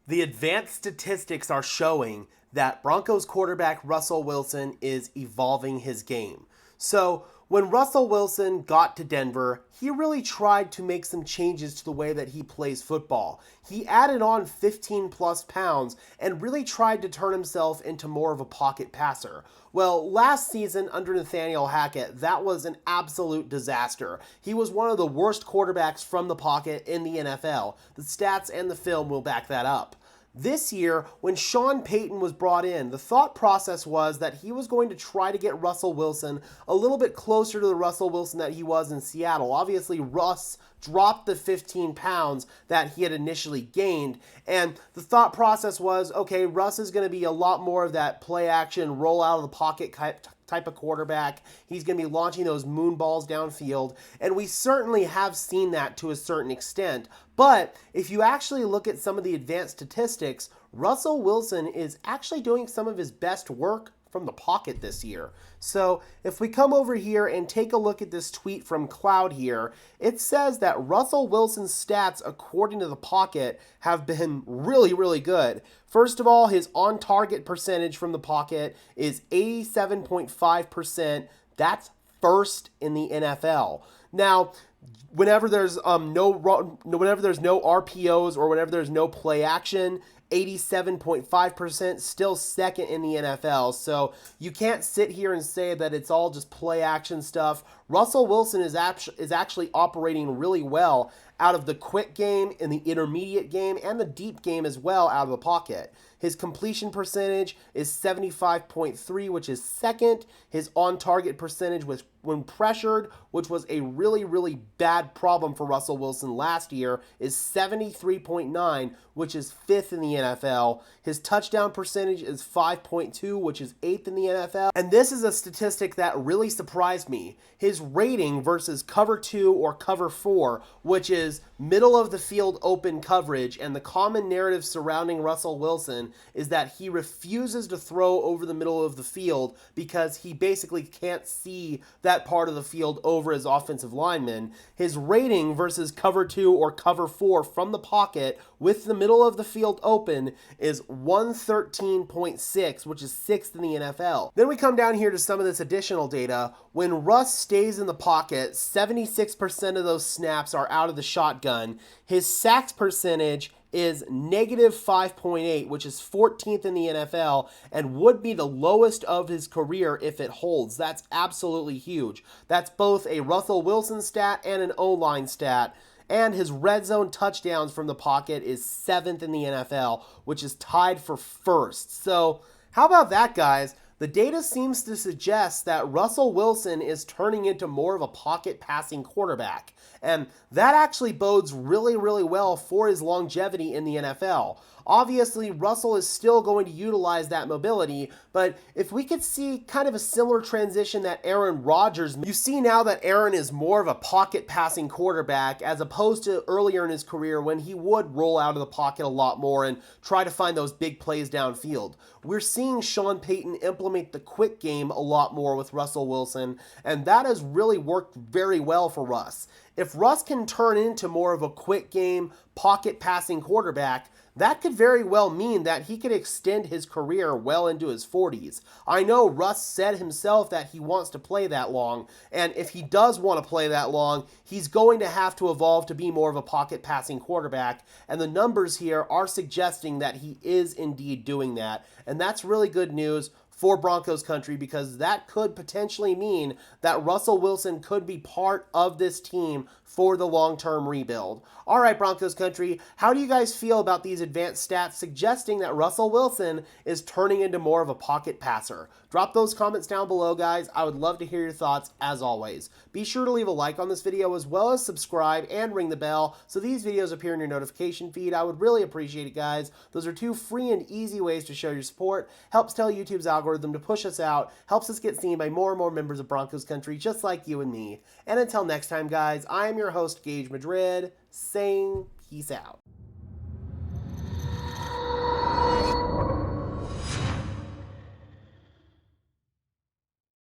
The advanced statistics are showing that Broncos quarterback Russell Wilson is evolving his game. So, when Russell Wilson got to Denver, he really tried to make some changes to the way that he plays football. He added on 15 plus pounds and really tried to turn himself into more of a pocket passer. Well, last season under Nathaniel Hackett, that was an absolute disaster. He was one of the worst quarterbacks from the pocket in the NFL. The stats and the film will back that up. This year, when Sean Payton was brought in, the thought process was that he was going to try to get Russell Wilson a little bit closer to the Russell Wilson that he was in Seattle. Obviously, Russ dropped the 15 pounds that he had initially gained, and the thought process was, okay, Russ is going to be a lot more of that play action, roll out of the pocket type of quarterback. He's going to be launching those moon balls downfield, and we certainly have seen that to a certain extent. But if you actually look at some of the advanced statistics, Russell Wilson is actually doing some of his best work from the pocket this year. So if we come over here and take a look at this tweet from Cloud here, it says that Russell Wilson's stats according to the pocket have been really, really good. First of all, his on-target percentage from the pocket is 87.5%. That's first in the NFL. Now, whenever there's no RPOs or whenever there's no play action, 87.5%, still second in the NFL. So you can't sit here and say that it's all just play action stuff. Russell Wilson is actually operating really well out of the quick game, in the intermediate game, and the deep game as well out of the pocket. His completion percentage is 75.3, which is second. His on-target percentage was when pressured, which was a really, really bad problem for Russell Wilson last year, is 73.9, which is fifth in the NFL. His touchdown percentage is 5.2, which is eighth in the NFL. And this is a statistic that really surprised me. His rating versus cover 2 or cover 4, which is middle of the field open coverage, and the common narrative surrounding Russell Wilson is that he refuses to throw over the middle of the field because he basically can't see that part of the field over his offensive lineman. His rating versus cover 2 or cover 4 from the pocket with the middle of the field open is 113.6, which is sixth in the NFL. Then we come down here to some of this additional data. When Russ stays in the pocket, 76% of those snaps are out of the shotgun. His sacks percentage is negative 5.8, which is 14th in the NFL and would be the lowest of his career if it holds. That's absolutely huge. That's both a Russell Wilson stat and an O-line stat. And his red zone touchdowns from the pocket is 7th in the NFL, which is tied for first. So how about that, guys? The data seems to suggest that Russell Wilson is turning into more of a pocket passing quarterback. And that actually bodes really, really well for his longevity in the NFL. Obviously, Russell is still going to utilize that mobility, but if we could see kind of a similar transition that Aaron Rodgers, you see now that Aaron is more of a pocket passing quarterback as opposed to earlier in his career when he would roll out of the pocket a lot more and try to find those big plays downfield. We're seeing Sean Payton implement the quick game a lot more with Russell Wilson, and that has really worked very well for Russ. If Russ can turn into more of a quick game, pocket passing quarterback, that could very well mean that he could extend his career well into his 40s. I know Russ said himself that he wants to play that long, and if he does want to play that long, he's going to have to evolve to be more of a pocket passing quarterback, and the numbers here are suggesting that he is indeed doing that, and that's really good news for Broncos country because that could potentially mean that Russell Wilson could be part of this team for the long-term rebuild. All right, Broncos country, how do you guys feel about these advanced stats suggesting that Russell Wilson is turning into more of a pocket passer? Drop those comments down below, guys. I would love to hear your thoughts as always. Be sure to leave a like on this video as well as subscribe and ring the bell so these videos appear in your notification feed. I would really appreciate it, guys. Those are two free and easy ways to show your support. Helps tell YouTube's algorithm to push us out, helps us get seen by more and more members of Broncos country just like you and me. And until next time, guys, I am your host, Gage Madrid, saying peace out.